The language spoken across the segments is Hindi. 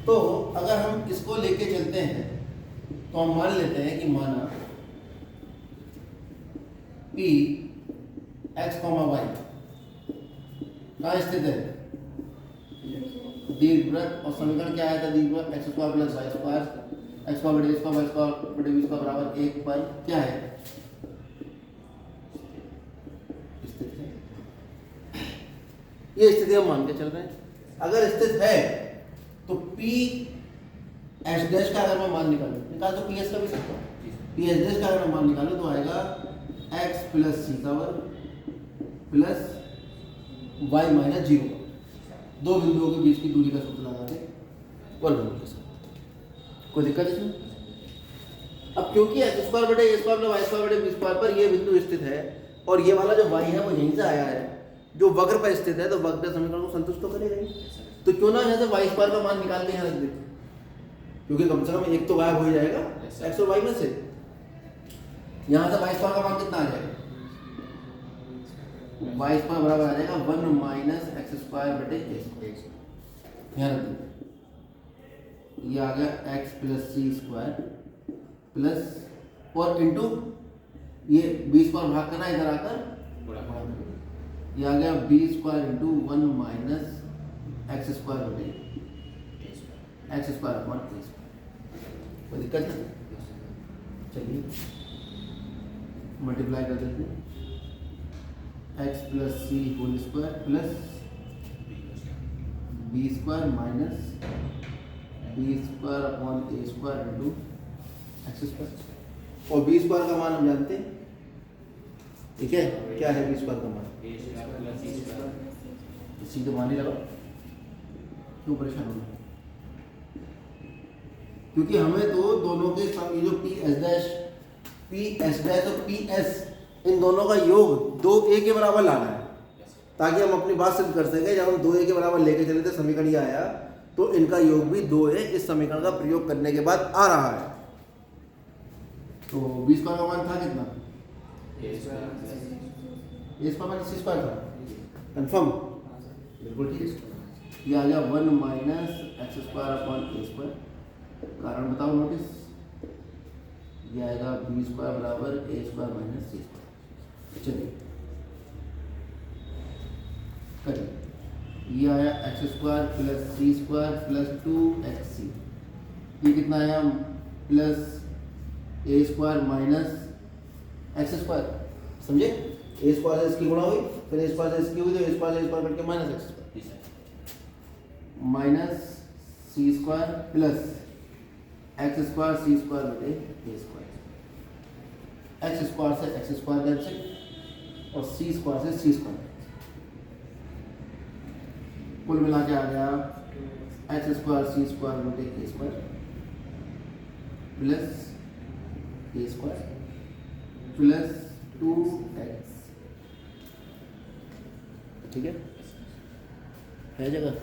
तो अगर हम इसको लेके चलते हैं तो हम मान लेते हैं कि माना P x, y कहाँ स्थित है? दीर्घवृत्त। और समीकरण क्या आया था दीर्घवृत्त? X square plus y square x square बटे स्क्वायर वाई स्क्वायर बटे बी स्क्वायर बराबर 1 पर क्या है? स्थित है। ये स्थिति हम मान के चल रहे हैं। अगर स्थित है तो P एच डैश का अगर मैं मान निकाल तो पी एस का भी सकता हूँ। पी एच डैश का अगर मैं मान निकालूँ तो आएगा x प्लस सी का वर्ग प्लस y माइनस 0। दो बिंदुओं के बीच की दूरी का सूत्र लगा के वर्गमूल के साथ। कोई दिक्कत इसमें? अब क्योंकि एक्स स्क्वायर बटे ए स्क्वायर प्लस वाई स्क्वायर बटे बी स्क्वायर पर ये बिंदु स्थित है और ये वाला जो y है वो यहीं से आया है, जो वक्र पर स्थित है, तो वक्र समीकरण को संतुष्ट तो करेगा ही। तो क्यों ना यहाँ से वाई स्क्वायर का मान निकाल के यहाँ रख देते, क्योंकि कम से कम एक तो गायब हो जाएगा एक्स और वाई में से। यहाँ से वाई स्क्वायर का मान कितना आ जाएगा? वाई स्क्वायर बराबर आ जाएगा 1 माइनस एक्स स्क्वायर बटे ए स्क्वायर। यहाँ रख दीजिए, ये आ गया X plus C square plus और इंटू ये बी स्क्वायर भाग करना इधर आकर, ये आ गया B square into 1 minus X square बटे X square upon A square. कोई दिक्कत है? चलिए मल्टीप्लाई कर देते हैं। X plus C whole square plus B square minus B square upon A square into X square. और बी स्क्वायर का मान हम जानते हैं, ठीक है? क्या है बी स्क्वायर का मान? सी तो मान ही लगाओ, क्यों परेशान होना? क्योंकि हमें तो दोनों के सम, ये जो पी एस डैश और पी एस, इन दोनों का योग 2a के बराबर लाना है, ताकि हम अपनी बात सिद्ध कर सकें। जब हम 2a के बराबर लेके चले थे, समीकरण ये आया, तो इनका योग भी 2a इस समीकरण का प्रयोग करने के बाद आ रहा है। तो बी स्क्वायर का मान था कितना? ए स्क्वायर माइनस सी स्क्वायर था। कंफर्म? बिल्कुल ठीक। ये आ गया 1 minus X square upon A square. कारण बताओ नोटिस, ये आएगा बी स्क्वायर बराबर ए स्क्वायर माइनस सी स्क्वायर। चलिए करिए। ये आया x square plus C square plus 2xc। ये कितना आया? प्लस ए स्क्वायर माइनस एक्स स्क्वायर। समझे? ए स्क्वायर से इसकी गुणा हुई, फिर ए स्क्वायर से इसकी हुई, तो ए स्क्वायर कट के माइनस एक्स स्क्वायर माइनस सी स्क्वायर प्लस एक्स स्क्वायर सी स्क्वायर बटे ए स्क्वायर। एक्स स्क्वायर से एक्स स्क्वायर कैंसिल और सी स्क्वायर से सी स्क्वायर। कुल मिला के आ गया एक्स स्क्वायर सी स्क्वायर बटे ए स्क्वायर प्लस ए स्क्वायर प्लस 2x। ठीक है जगह?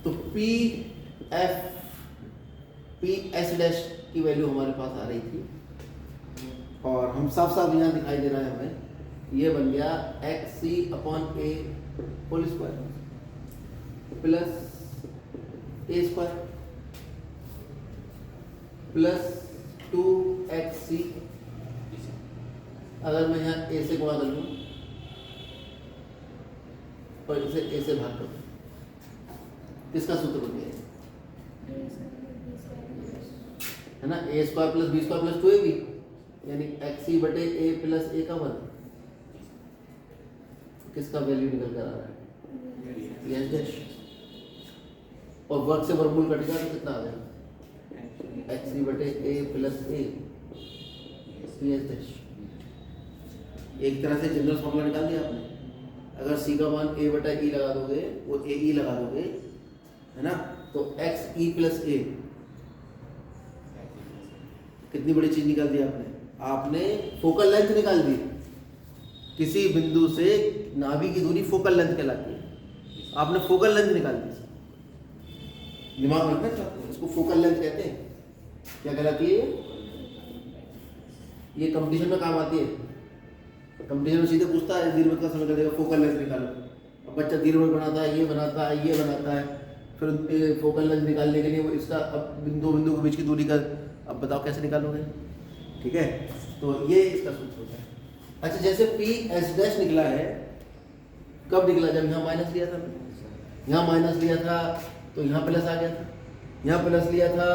तो पी एस डैश की वैल्यू हमारे पास आ रही थी और हम साफ साफ यहाँ दिखाई दे रहा है हमें, ये बन गया एक्स सी अपॉन ए होल स्क्वायर प्लस ए स्क्वायर प्लस 2xc। अगर मैं यहाँ ए से गुणा कर लूँ और इसे ए से भाग कर दूँ, किसका सूत्र बन गया है ना? A square plus B square plus 2ab, यानी एक्स बटे ए प्लस ए का वर्ग। किसका वैल्यू निकल कर आ रहा है? S dash. और वर्ग से वर्गमूल कटेगा तो कितना आ जाएगा? एक्स बटे ए प्लस ए एस डैश। एक तरह से जनरल फॉर्मूला निकाल दिया आपने। अगर सी का मान ए बटा ई लगा दोगे, वो ए ई लगा दोगे, है ना, तो एक्स ई प्लस ए। कितनी बड़ी चीज निकाल दी आपने? आपने फोकल लेंथ निकाल दी। किसी बिंदु से नाभि की दूरी फोकल लेंथ कहलाती है। आपने फोकल लेंथ निकाल दी। दिमाग में रखना, इसको फोकल लेंथ कहते हैं। क्या कहलाती है? ये कंपटीशन में काम आती है। कंपटीशन में सीधे पूछता है दीर्घवृत्त का समय देगा, फोकल लेंथ निकालो। अब बच्चा दीर्घवृत्त बनाता है, ये बनाता है, ये बनाता है, फिर फोकल लेंथ निकालने के लिए वो इसका अब बिंदु बिंदु के बीच की दूरी का अब बताओ कैसे निकालोगे। ठीक है, तो ये इसका सूत्र होता है। अच्छा, जैसे पी एस डैश निकला है, कब निकला? जब यहाँ माइनस लिया था, यहाँ माइनस लिया था तो यहाँ प्लस आ गया था, यहाँ प्लस लिया था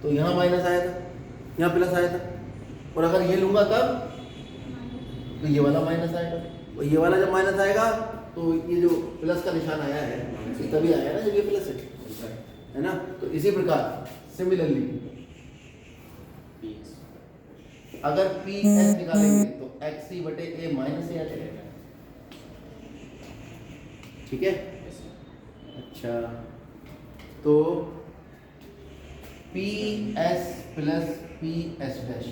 तो यहाँ माइनस आया था, यहाँ प्लस आया था, और अगर ये लूँगा तब तो ये वाला माइनस आएगा, और ये वाला जब माइनस आएगा तो ये जो प्लस का निशान आया है ये तभी आया ना जब ये प्लस है ना। तो इसी प्रकार सिमिलरली अगर पी एस निकालेंगे तो एक्स सी बटे ए माइनस ए आ जाएगा। ठीक है, अच्छा, तो P S plus P S dash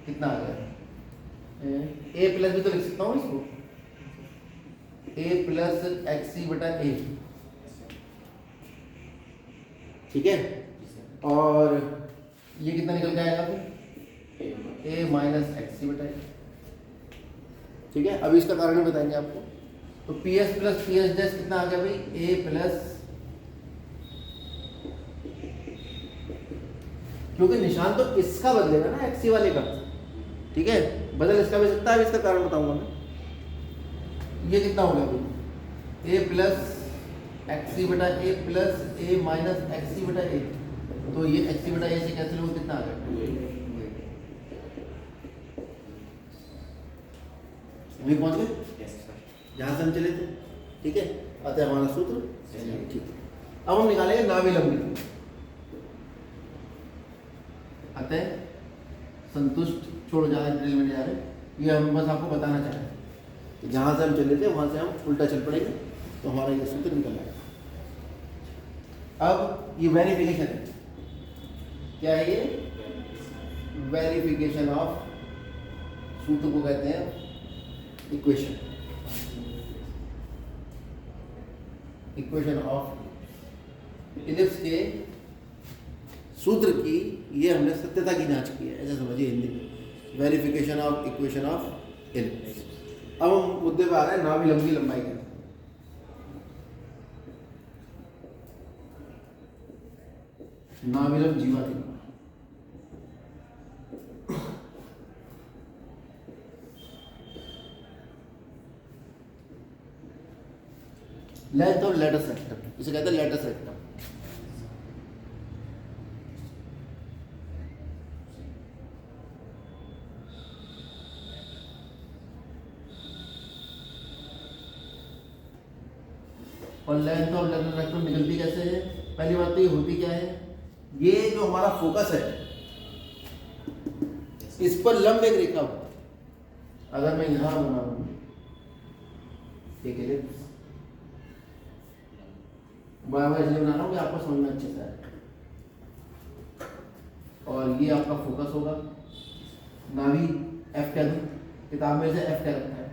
कितना आ गया? ए प्लस भी तो लिख सकता हूँ इसको, ए प्लस एक्स सी बटा ए। ठीक है, और ये कितना निकल के आएगा फिर? ए माइनस एक्स सी बटा ए। ठीक है, अभी इसका कारण ही बताएंगे आपको। तो P S plus P S dash कितना आ गया भाई? ए प्लस, क्योंकि निशान तो इसका बदलेगा ना एक्स सी वाले का। ठीक है, बदल इसका भी सकता है, इसका कारण बताऊंगा मैं। ये कितना हो गया भाई? ए प्लस एक्स सी बटा ए प्लस ए माइनस एक्स सी बटा ए। तो ये एक्स सी बटा ए से कैंसिल हो, कितना आ गया? अभी पहुंच गए जहां से हम चले थे। ठीक है, अतः हमारा सूत्र ठीक है। अब हम निकालेंगे नाभिलंब। अतः संतुष्ट, छोड़ो जहां ड्रिल में जा रहे, ये हम बस आपको बताना चाह रहे हैं कि जहां से हम चले थे वहां से हम उल्टा चल पड़ेंगे तो हमारा ये सूत्र निकल आएगा। अब ये वेरिफिकेशन है, क्या है ये? वेरिफिकेशन ऑफ, सूत्र को कहते हैं इक्वेशन, इक्वेशन ऑफ इलिप्स के सूत्र की ये हमने सत्यता की जांच की है, ऐसा समझिए हिंदी में, verification of equation of ellipse. अब हम मुद्दे पर आ रहे हैं नाभिलंब की लंबाई का। नाभिलंब जीवा की लेंथ और लेटर सेक्टर, इसे कहते हैं लेटर सेक्टर। और लेंथ और लेटर सेक्टर निकलती कैसे है? पहली बात तो ये होती क्या है, ये जो हमारा फोकस है इस पर लंब एक रेखा हो। अगर मैं यहां बनाऊं एक एलिप्स, बराबर इसलिए बना रहा हूं कि आपको समझ में अच्छे से आए, और ये आपका फोकस होगा। नाभि एफ कह दूं, किताब में से एफ कह रखा है,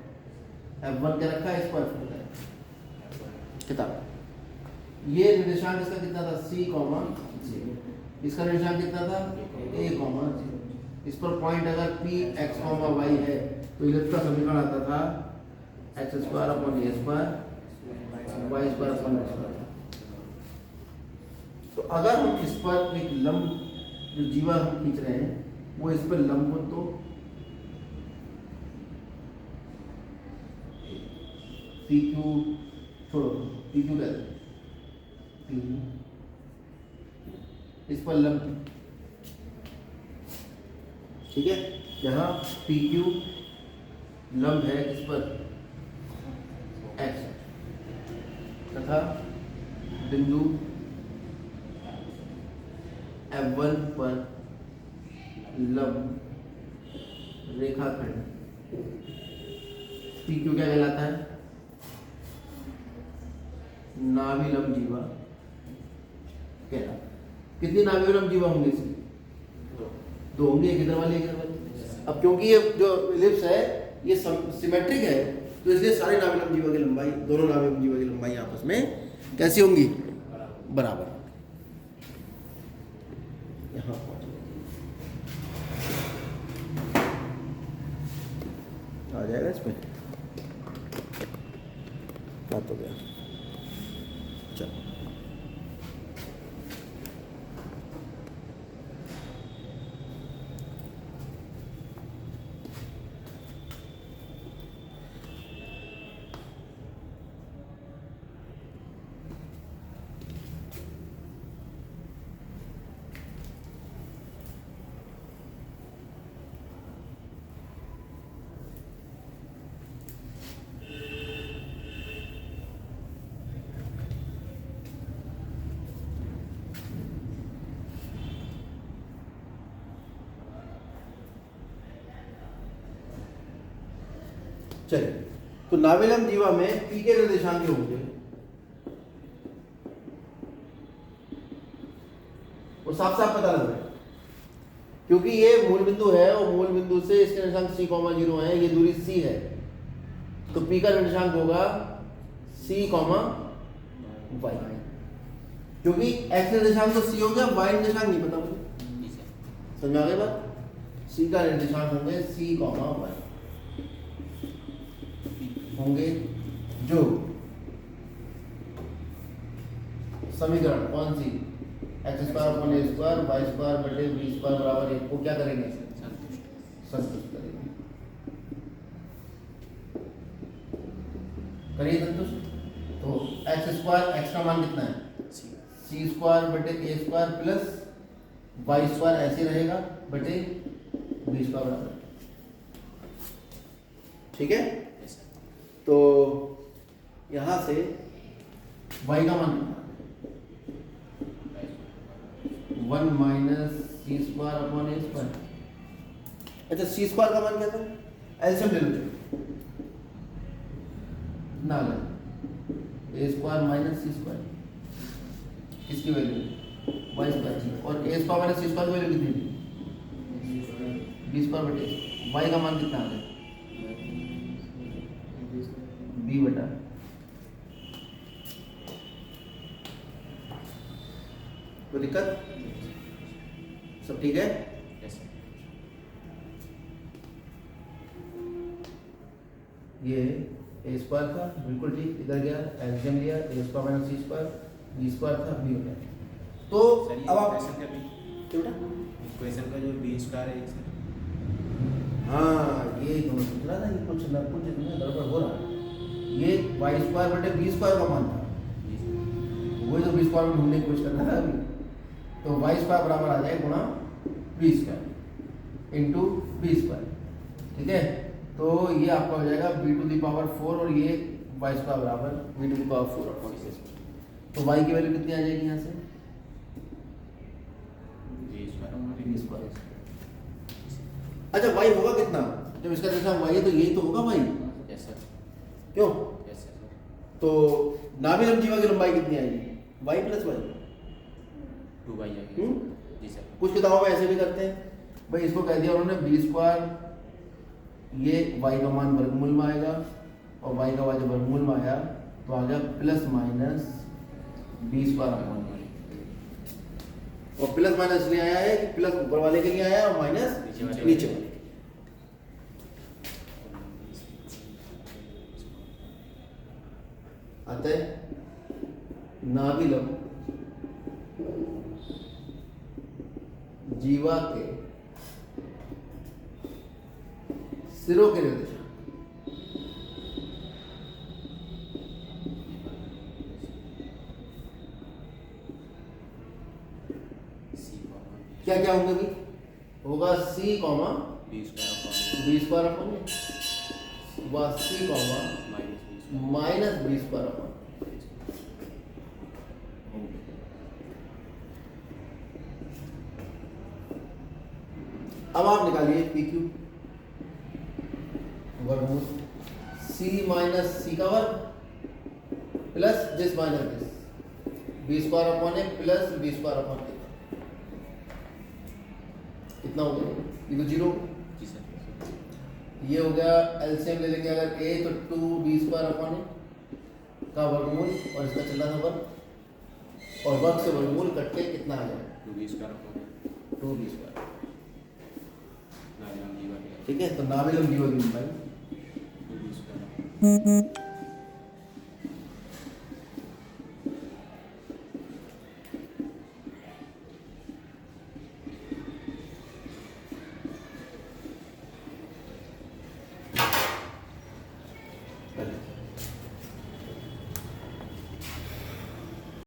F1 कह रखा है, इसको F2 कह रखा है किताब। ये निर्देशांक इसका कितना था? C, इसका निर्देशांक कितना था? A, इस पर पॉइंट अगर P x, y है तो इलिप्स का समीकरण आता था x square upon a square y square upon x square. तो अगर हम इस पर एक लंब जो जीवा हम खींच रहे हैं वो इस पर लंब हो तो PQ, छोड़ो PQ कहते हैं, इस पर लंब। ठीक है, यहाँ PQ लंब है इस पर x तथा बिंदु F1 पर लंब रेखाखंड PQ क्या कहलाता है? नाभिलंब जीवा कहलाता। कितनी नाभिलंब जीवा होंगे इसमें? दो होंगे, एक इधर वाली एक इधर वाली। अब क्योंकि ये जो इलिप्स है ये सिमेट्रिक है तो इसलिए सारे नाभिलंब जीवा की लंबाई, दोनों नाभिलंब जीवा की लंबाई आपस में कैसी होंगी? बराबर। यहाँ जाएगा इसमें। बात हो गया। चलो चलिए, तो नाभिलंब जीवा में पी के निर्देशांक जो होंगे वो साफ साफ पता लग रहा है, क्योंकि ये मूल बिंदु है और मूल बिंदु से इसके निर्देशांक c,0 है, ये दूरी c है, तो p का निर्देशांक होगा c, y, क्योंकि x निर्देशांक तो c हो गया, y निर्देशांक नहीं पता मुझे। समझ आ गई बात? c का निर्देशांक होंगे c, y होंगे जो समीकरण कौन सी x² अपॉन a² y² बटे b² बराबर 1 को क्या करेंगे? संतुष्ट करेंगे। करिए संतुष्ट। तो x² x का मान कितना है? c² बटे a² प्लस y² ऐसे रहेगा बटे b² बराबर। ठीक है, तो यहां से y का मान 1 माइनस c² अपॉन a²। अच्छा, c² का मान क्या था? एलसीएम ले लो ना, a² माइनस c², किसकी वैल्यू? y² और a² माइनस c² की वैल्यू कितनी थी? b² बटे y का मान कितना आ गया? b बटा। कोई दिक्कत? सब ठीक है? ये a² था, बिल्कुल ठीक, इधर गया एलसीएम लिया, a² माइनस c² b² था, b हो गया। तो अब आप इक्वेशन का जो b² है, हाँ ये तो सोच रहा था कि कुछ ना कुछ इसमें गड़बड़ हो रहा है। ये y² बटे b² का मान था, वही तो b² में ढूंढने की कोशिश कर रहा था अभी। तो y² बराबर आ जाए गुणा b² इंटू b²। ठीक है, तो ये आपका हो जाएगा b⁴ और ये y² बराबर b⁴ अपॉन c²। तो y की वैल्यू कितनी आ जाएगी यहाँ से? b²। अच्छा, y होगा कितना? जब इसका निर्देशांक y है तो यही तो होगा y। क्यों? तो नाभिलंब जीवा की लंबाई कितनी आएगी? y प्लस y 2y आएगी। जी सर। कुछ किताबों में ऐसे भी करते हैं भाई, इसको कह दिया उन्होंने b², ये y का मान वर्गमूल में आएगा और y का जब वर्गमूल में आया तो आ गया plus minus b² upon y। और प्लस माइनस इसलिए आया है कि प्लस ऊपर वाले के लिए आया और माइनस नीचे वाले। अतः नाभिलंब जीवा के सिरों के निर्देशांक क्या क्या होंगे भी? होगा c, b² अपॉन व c, माइनस b² अपॉन। अब आप निकालिए PQ वर्गमूल c माइनस c का वर्ग plus this minus this b² upon a plus b² upon a। कितना हो गया? ये तो 0। जी सर। ये हो गया, एलसीएम ले लेंगे अगर a तो 2b² अपॉन a का वर्गमूल और इसका चला था वर्ग, और वर्ग से वर्गमूल कट के कितना आ जाए? 2b² upon 2b²। नाभिलंब जीवा के। ठीक है, तो नाभिलंब जीवा की लंबाई है